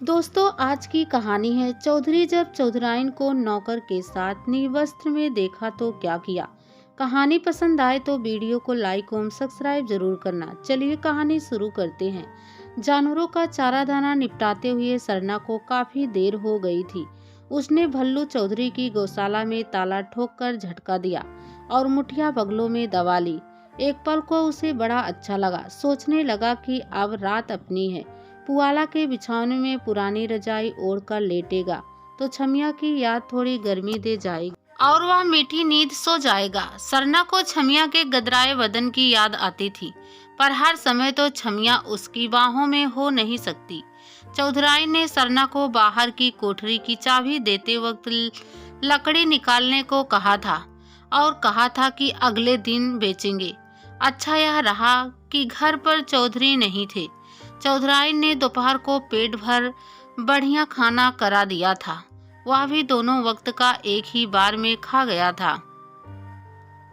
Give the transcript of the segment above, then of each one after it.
दोस्तों, आज की कहानी है चौधरी जब चौधराइन को नौकर के साथ निर्वस्त्र में देखा तो क्या किया। कहानी पसंद आए तो वीडियो को लाइक और सब्सक्राइब जरूर करना। चलिए कहानी शुरू करते हैं। जानवरों का चारा दाना निपटाते हुए सरना को काफी देर हो गई थी। उसने भल्लू चौधरी की गौशाला में ताला ठोक कर झटका दिया और मुठिया बगलों में दबा ली। एक पल को उसे बड़ा अच्छा लगा। सोचने लगा कि अब रात अपनी है। पुआला के बिछौने में पुरानी रजाई ओढ़कर लेटेगा तो छमिया की याद थोड़ी गर्मी दे जाएगी और वह मीठी नींद सो जाएगा। सरना को छमिया के गदराए बदन की याद आती थी, पर हर समय तो छमिया उसकी बाहों में हो नहीं सकती। चौधराई ने सरना को बाहर की कोठरी की चाबी देते वक्त लकड़ी निकालने को कहा था और कहा था कि अगले दिन बेचेंगे। अच्छा यह रहा कि घर पर चौधरी नहीं थे। चौधराई ने दोपहर को पेट भर बढ़िया खाना करा दिया था। वह भी दोनों वक्त का एक ही बार में खा गया था।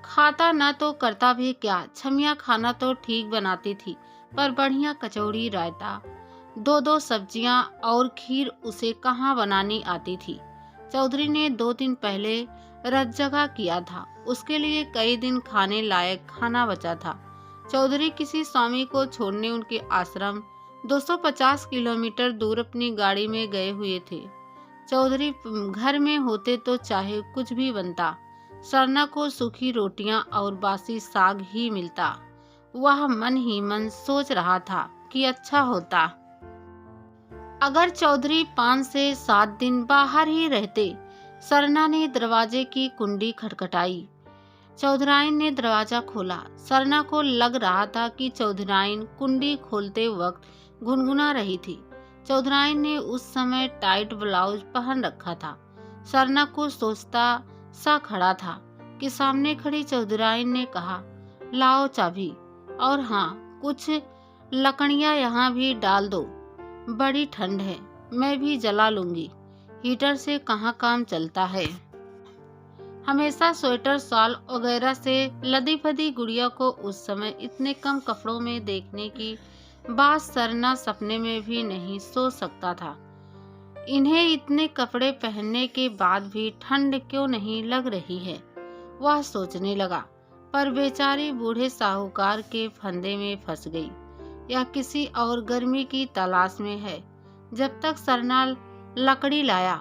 खाता न तो करता भी क्या, छमिया खाना तो ठीक बनाती थी, पर बढ़िया कचौड़ी, रायता, दो सब्जियां और खीर उसे कहाँ बनानी आती थी। चौधरी ने 2 दिन पहले रत जगा किया था। उसके लिए कई दिन खाने लायक खाना बचा था। चौधरी किसी स्वामी को छोड़ने उनके आश्रम 250 किलोमीटर दूर अपनी गाड़ी में गए हुए थे। चौधरी घर में होते तो चाहे कुछ भी बनता, सरना को सूखी रोटियां और बासी साग ही मिलता। वह मन ही मन सोच रहा था कि अच्छा होता अगर चौधरी 5 से 7 दिन बाहर ही रहते। सरना ने दरवाजे की कुंडी खटखटाई। चौधराइन ने दरवाजा खोला। सरना को लग रहा था कि चौधराइन कुंडी खोलते वक्त गुनगुना रही थी। चौधराइन ने उस समय टाइट ब्लाउज पहन रखा था। सरना को सोचता सा खड़ा था कि सामने खड़ी चौधराइन ने कहा, लाओ चाबी, और हाँ, कुछ लकड़ियां यहाँ भी डाल दो। बड़ी ठंड है, मैं भी जला लूंगी। हीटर से कहाँ काम चलता है। हमेशा स्वेटर शॉल वगैरह से लदी फदी गुड़िया को उस समय इतने कम कपड़ों में देखने की बात सरना सपने में भी नहीं सोच सकता था। इन्हें इतने कपड़े पहनने के बाद भी ठंड क्यों नहीं लग रही है, वह सोचने लगा। पर बेचारी बूढ़े साहूकार के फंदे में फंस गई या किसी और गर्मी की तलाश में है। जब तक सरना लकड़ी लाया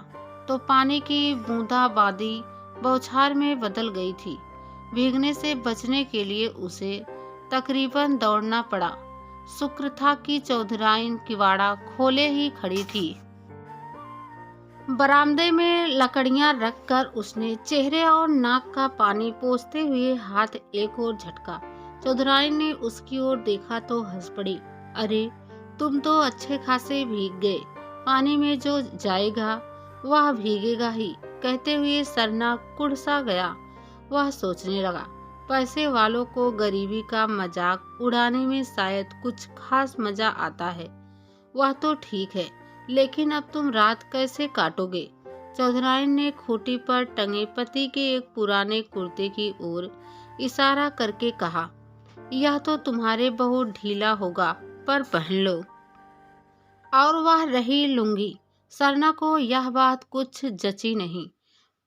तो पानी की बूंदाबांदी बौछार में बदल गई थी। भीगने से बचने के लिए उसे तकरीबन दौड़ना पड़ा। शुक्र था कि चौधराइन किवाड़ा खोले ही खड़ी थी। बरामदे में लकड़ियां रखकर उसने चेहरे और नाक का पानी पोंछते हुए हाथ एक ओर झटका। चौधराइन ने उसकी ओर देखा तो हंस पड़ी। अरे, तुम तो अच्छे खासे भीग गए। पानी में जो जाएगा वह भीगेगा ही, कहते हुए सरना कुड़सा गया। वह सोचने लगा, पैसे वालों को गरीबी का मजाक उड़ाने में शायद कुछ खास मजा आता है। वह तो ठीक है, लेकिन अब तुम रात कैसे काटोगे। चौधराइन ने खूंटी पर टंगे पति के एक पुराने कुर्ते की ओर इशारा करके कहा, यह तो तुम्हारे बहुत ढीला होगा, पर पहन लो। और वह रही लुंगी। सरना को यह बात कुछ जची नहीं,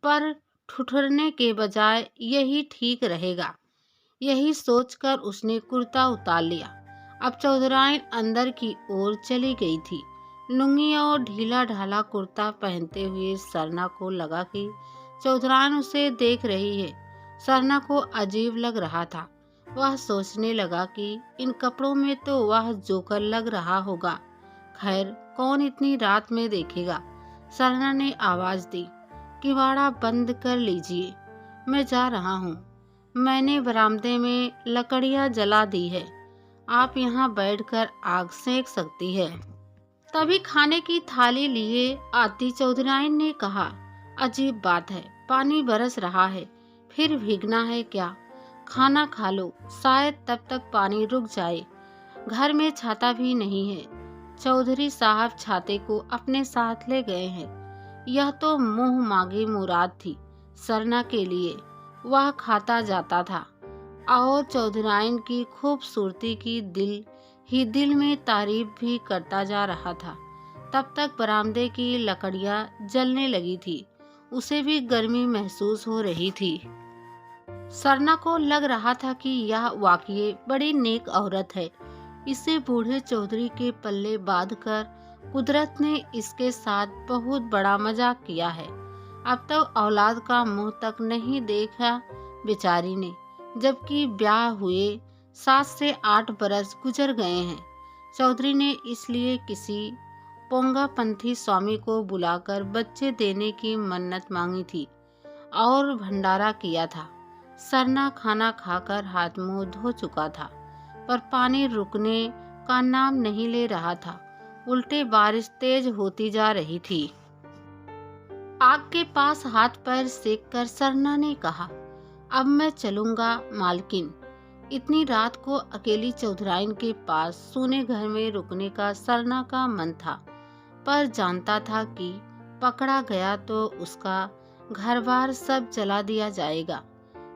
पर ठुठुरने के बजाय यही ठीक रहेगा, यही सोचकर उसने कुर्ता उतार लिया। अब चौधराइन अंदर की ओर चली गई थी। लुंगी और ढीला ढाला कुर्ता पहनते हुए सरना को लगा कि चौधराइन उसे देख रही है। सरना को अजीब लग रहा था। वह सोचने लगा कि इन कपड़ों में तो वह जोकर लग रहा होगा। खैर, कौन इतनी रात में देखेगा। सरना ने आवाज दी, किवाड़ा बंद कर लीजिए, मैं जा रहा हूँ। मैंने बरामदे में लकड़ियाँ जला दी है, आप यहाँ बैठकर आग सेक सकती है। तभी खाने की थाली लिए आती चौधराइन ने कहा, अजीब बात है, पानी बरस रहा है, फिर भीगना है क्या। खाना खा लो, शायद तब तक पानी रुक जाए। घर में छाता भी नहीं है। चौधरी साहब छाते को अपने साथ ले गए हैं। यह तो मुंह मांगी मुराद थी सरना के लिए। वह खाता जाता था और चौधराइन की खूबसूरती की दिल ही दिल में तारीफ भी करता जा रहा था। तब तक बरामदे की लकड़ियां जलने लगी थी। उसे भी गर्मी महसूस हो रही थी। सरना को लग रहा था कि यह वाकई बड़ी नेक औरत है। इसे बूढ़े चौधरी के पल्ले बांधकर कुदरत ने इसके साथ बहुत बड़ा मजाक किया है। अब तक औलाद का मुंह तक नहीं देखा बेचारी ने, जबकि ब्याह हुए 7 से 8 बरस गुजर गए हैं। चौधरी ने इसलिए किसी पोंगापंथी स्वामी को बुलाकर बच्चे देने की मन्नत मांगी थी और भंडारा किया था। सरना खाना खाकर हाथ मुंह धो चुका था, पर पानी रुकने का नाम नहीं ले रहा था। उल्टे बारिश तेज होती जा रही थी। आग के पास हाथ पैर सेक कर सरना ने कहा, अब मैं चलूंगा मालकिन। इतनी रात को अकेली चौधराइन के पास सूने घर में रुकने का सरना का मन था, पर जानता था कि पकड़ा गया तो उसका घर-बार सब जला दिया जाएगा।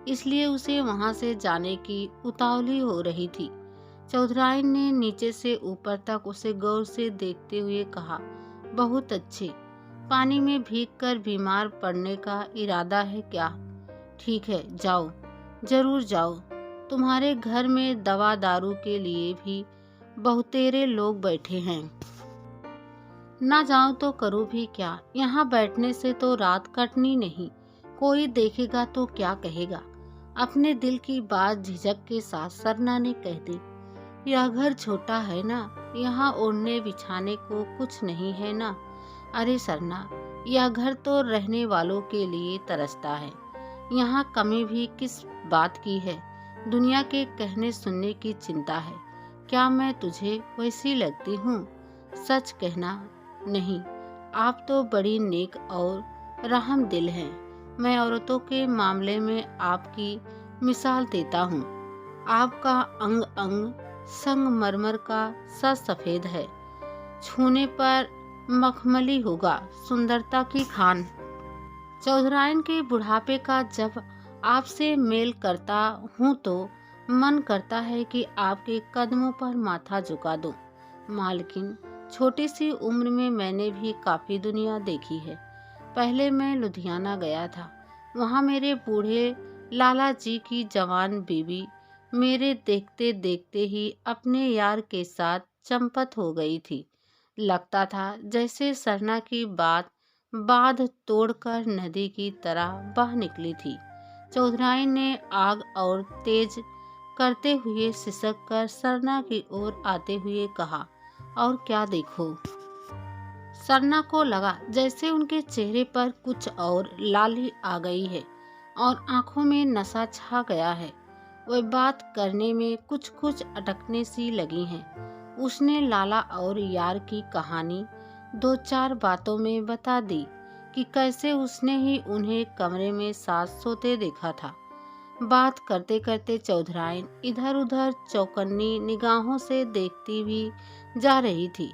इसलिए उसे वहां से जाने की उतावली हो रही थी। चौधराइन ने नीचे से ऊपर तक उसे गौर से देखते हुए कहा, बहुत अच्छे। पानी में भीगकर बीमार पड़ने का इरादा है क्या? ठीक है, जाओ, जरूर जाओ। तुम्हारे घर में दवा दारू के लिए भी बहुतेरे लोग बैठे हैं। ना जाऊं तो करूं भी क्या? यहाँ बैठने से तो रात कटनी नहीं। कोई देखेगा तो क्या कहेगा? अपने दिल की बात झिझक के साथ सरना ने कह दी, यह घर छोटा है ना, यहाँ ओढ़ने बिछाने को कुछ नहीं है ना। अरे सरना, यह घर तो रहने वालों के लिए तरसता है। यहाँ कमी भी किस बात की है? दुनिया के कहने सुनने की चिंता है। क्या मैं तुझे वैसी लगती हूँ? सच कहना। नहीं, आप तो बड़ी नेक और रहम दिल हैं। मैं औरतों के मामले में आपकी मिसाल देता हूँ। आपका अंग अंग संगमरमर का सा सफेद है, छूने पर मखमली होगा सुंदरता की खान। चौधराइन के बुढ़ापे का जब आपसे मेल करता हूँ तो मन करता है कि आपके कदमों पर माथा झुका दूं। मालकिन, छोटी सी उम्र में मैंने भी काफी दुनिया देखी है। पहले मैं लुधियाना गया था। वहाँ मेरे बूढ़े लाला जी की जवान बीवी मेरे देखते देखते ही अपने यार के साथ चंपत हो गई थी। लगता था जैसे सरना की बात बांध तोड़कर नदी की तरह बह निकली थी। चौधराइन ने आग और तेज करते हुए सिसक कर सरना की ओर आते हुए कहा, और क्या देखो? सरना को लगा जैसे उनके चेहरे पर कुछ और लाली आ गई है और आंखों में नशा छा गया है। वह बात करने में कुछ कुछ अटकने सी लगी हैं। उसने लाला और यार की कहानी 2-4 बातों में बता दी कि कैसे उसने ही उन्हें कमरे में साथ सोते देखा था। बात करते करते चौधराइन इधर उधर चौकन्नी निगाहों से देखती भी जा रही थी,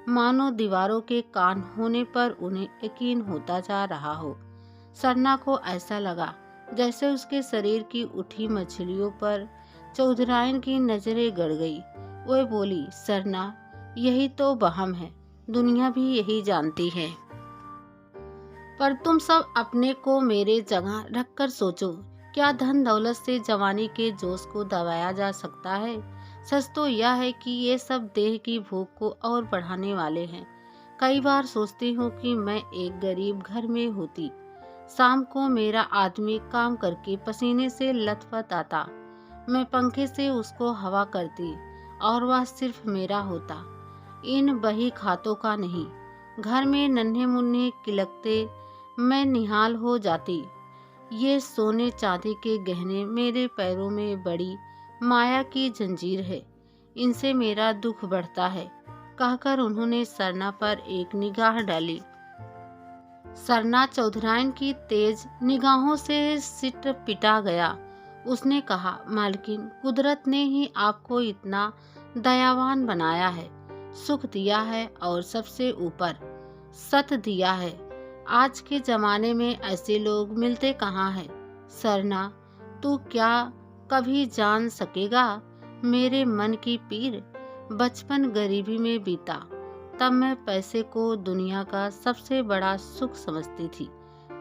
मानो दीवारों के कान होने पर उन्हें यकीन होता जा रहा हो। सरना को ऐसा लगा जैसे उसके शरीर की उठी मछलियों पर चौधराइन की नजरें गड़ गई। वह बोली, सरना, यही तो वहम है, दुनिया भी यही जानती है। पर तुम सब अपने को मेरे जगह रखकर सोचो, क्या धन दौलत से जवानी के जोश को दबाया जा सकता है? सच तो यह है कि ये सब देह की भूख को और बढ़ाने वाले हैं। कई बार सोचती हूँ कि मैं एक गरीब घर में होती। शाम को मेरा आदमी काम करके पसीने से लथपथ आता, मैं पंखे से उसको हवा करती और वह सिर्फ मेरा होता, इन बही खातों का नहीं। घर में नन्हे मुन्ने किलकते मैं निहाल हो जाती। ये सोने चांदी के गहने मेरे पैरों में बड़ी माया की जंजीर है, इनसे मेरा दुख बढ़ता है, कहकर उन्होंने सरना पर एक निगाह डाली। सरना चौधराइन की तेज निगाहों से सिट पिटा गया। उसने कहा, मालकिन, कुदरत ने ही आपको इतना दयावान बनाया है, सुख दिया है और सबसे ऊपर सत दिया है। आज के जमाने में ऐसे लोग मिलते कहाँ हैं? सरना, तू क्या कभी जान सकेगा मेरे मन की पीर? बचपन गरीबी में बीता, तब मैं पैसे को दुनिया का सबसे बड़ा सुख समझती थी,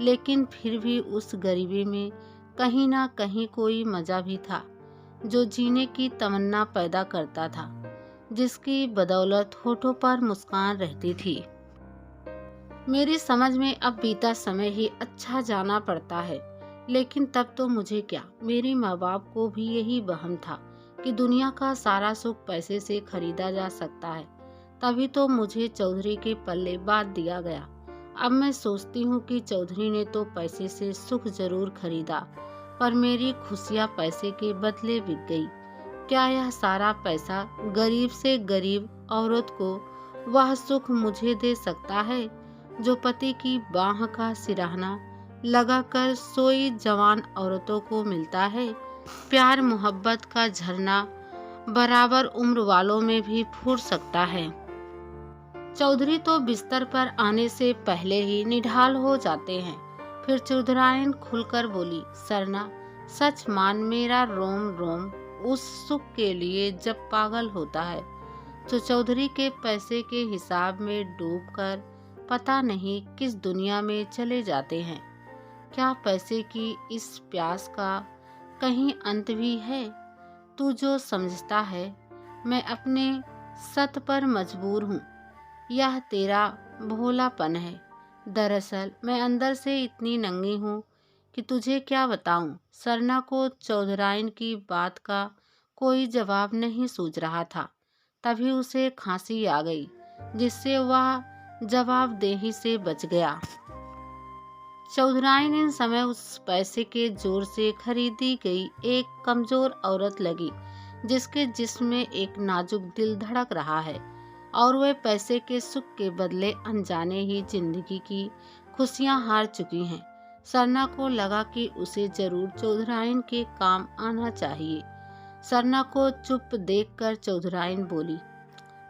लेकिन फिर भी उस गरीबी में कहीं ना कहीं कोई मजा भी था जो जीने की तमन्ना पैदा करता था, जिसकी बदौलत होठों पर मुस्कान रहती थी। मेरी समझ में अब बीता समय ही अच्छा जाना पड़ता है, लेकिन तब तो मुझे क्या, मेरे माँ बाप को भी यही वहम था कि दुनिया का सारा सुख पैसे से खरीदा जा सकता है। तभी तो मुझे चौधरी के पल्ले बांध दिया गया। अब मैं सोचती हूँ कि चौधरी ने तो पैसे से सुख जरूर खरीदा, पर मेरी खुशियाँ पैसे के बदले बिक गई। क्या यह सारा पैसा गरीब से गरीब औरत को वह सुख मुझे दे सकता है जो पति की बाह का सिरहाना लगाकर सोई जवान औरतों को मिलता है? प्यार मोहब्बत का झरना बराबर उम्र वालों में भी फूट सकता है। चौधरी तो बिस्तर पर आने से पहले ही निढाल हो जाते हैं। फिर चौधराइन खुलकर बोली, सरना सच मान, मेरा रोम रोम उस सुख के लिए जब पागल होता है तो चौधरी के पैसे के हिसाब में डूबकर पता नहीं किस दुनिया में चले जाते हैं। क्या पैसे की इस प्यास का कहीं अंत भी है? तू जो समझता है मैं अपने सत पर मजबूर हूँ, यह तेरा भोलापन है। दरअसल मैं अंदर से इतनी नंगी हूँ कि तुझे क्या बताऊं। सरना को चौधराइन की बात का कोई जवाब नहीं सूझ रहा था। तभी उसे खांसी आ गई, जिससे वह जवाबदेही से बच गया। चौधराइन इन समय उस पैसे के जोर से खरीदी गई एक कमजोर औरत लगी, जिसके जिस्म में एक नाजुक दिल धड़क रहा है, और वह पैसे के सुख के बदले अनजाने ही जिंदगी की खुशियां हार चुकी हैं। सरना को लगा कि उसे जरूर चौधराइन के काम आना चाहिए। सरना को चुप देखकर चौधराइन बोली,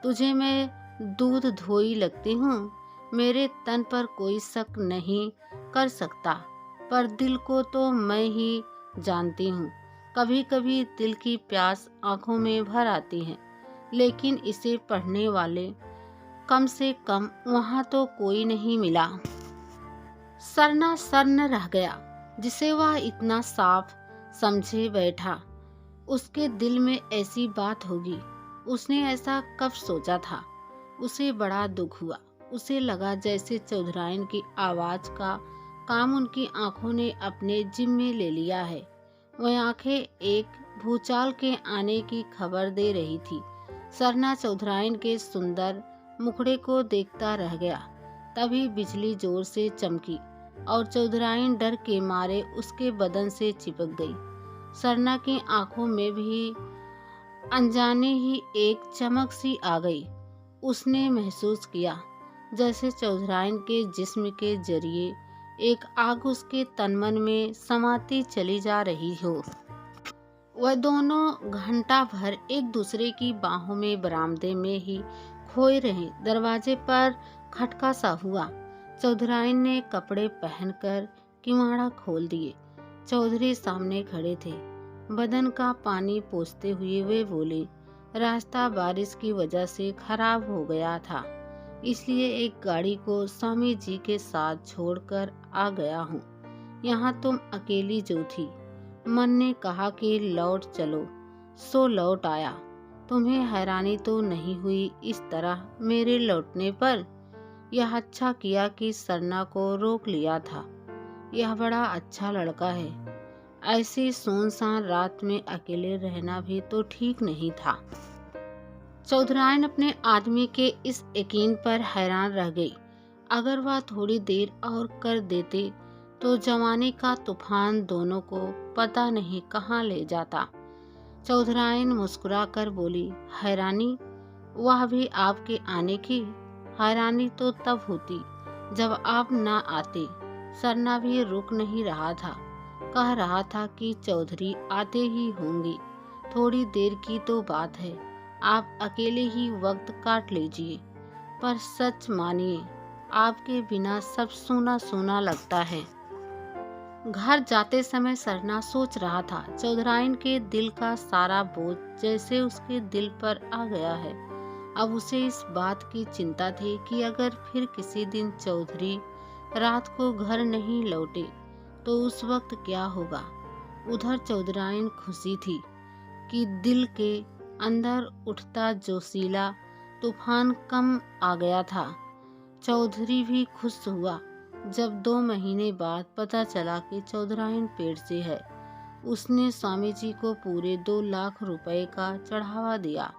तुझे मैं दूध धोई लगती हूँ, मेरे तन पर कोई शक नहीं कर सकता, पर दिल को तो मैं ही जानती हूँ। कभी कभी दिल की प्यास आंखों में भर आती है, लेकिन इसे पढ़ने वाले कम से कम वहाँ तो कोई नहीं मिला। सरना सन्न रह गया, जिसे वह इतना साफ समझे बैठा। उसके दिल में ऐसी बात होगी, उसने ऐसा कब सोचा था? उसे बड़ा दुख हुआ। उसे लगा जैसे चौधराइन की आवाज का काम उनकी आंखों ने अपने जिम्मे ले लिया है। वह आंखें एक भूचाल के आने की खबर दे रही थी। सरना चौधराइन के सुंदर मुखड़े को देखता रह गया। तभी बिजली जोर से चमकी और चौधराइन डर के मारे उसके बदन से चिपक गई। सरना की आंखों में भी अनजाने ही एक चमक सी आ गई। उसने महसूस किया जैसे चौधराइन के जिस्म के जरिए एक आग उसके तनमन में समाती चली जा रही हो। वह दोनों घंटा भर एक दूसरे की बाहों में बरामदे में ही खोए रहे। दरवाजे पर खटका सा हुआ। चौधराइन ने कपड़े पहनकर किवाड़ा खोल दिए। चौधरी सामने खड़े थे। बदन का पानी पोंछते हुए वे बोले, रास्ता बारिश की वजह से खराब हो गया था, इसलिए एक गाड़ी को स्वामी जी के साथ छोड़कर आ गया हूँ। यहाँ तुम अकेली जो थी, मन ने कहा कि लौट चलो, सो लौट आया। तुम्हें हैरानी तो नहीं हुई इस तरह मेरे लौटने पर? यह अच्छा किया कि सरना को रोक लिया था। यह बड़ा अच्छा लड़का है। ऐसी सुनसान रात में अकेले रहना भी तो ठीक नहीं था। चौधराइन अपने आदमी के इस यकीन पर हैरान रह गई। अगर वह थोड़ी देर और कर देते तो जवानी का तूफान दोनों को पता नहीं कहाँ ले जाता। चौधराइन मुस्कुराकर बोली, हैरानी? वह भी आपके आने की? हैरानी तो तब होती जब आप ना आते। सरना भी रुक नहीं रहा था, कह रहा था कि चौधरी आते ही होंगे। थोड़ी देर की तो बात है, आप अकेले ही वक्त काट लीजिए। पर सच मानिए, आपके बिना सब सूना सूना लगता है। घर जाते समय सरना सोच रहा था, चौधराइन के दिल का सारा बोझ जैसे उसके दिल पर आ गया है। अब उसे इस बात की चिंता थी कि अगर फिर किसी दिन चौधरी रात को घर नहीं लौटे तो उस वक्त क्या होगा। उधर चौधराइन खुशी थी कि दिल के अंदर उठता जोशीला तूफान कम आ गया था। चौधरी भी खुश हुआ जब 2 महीने बाद पता चला कि चौधराइन पेट से है। उसने स्वामी जी को पूरे 2 लाख रुपए का चढ़ावा दिया।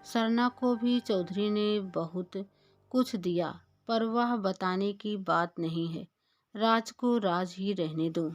सरना को भी चौधरी ने बहुत कुछ दिया, पर वह बताने की बात नहीं है। राज को राज ही रहने दो।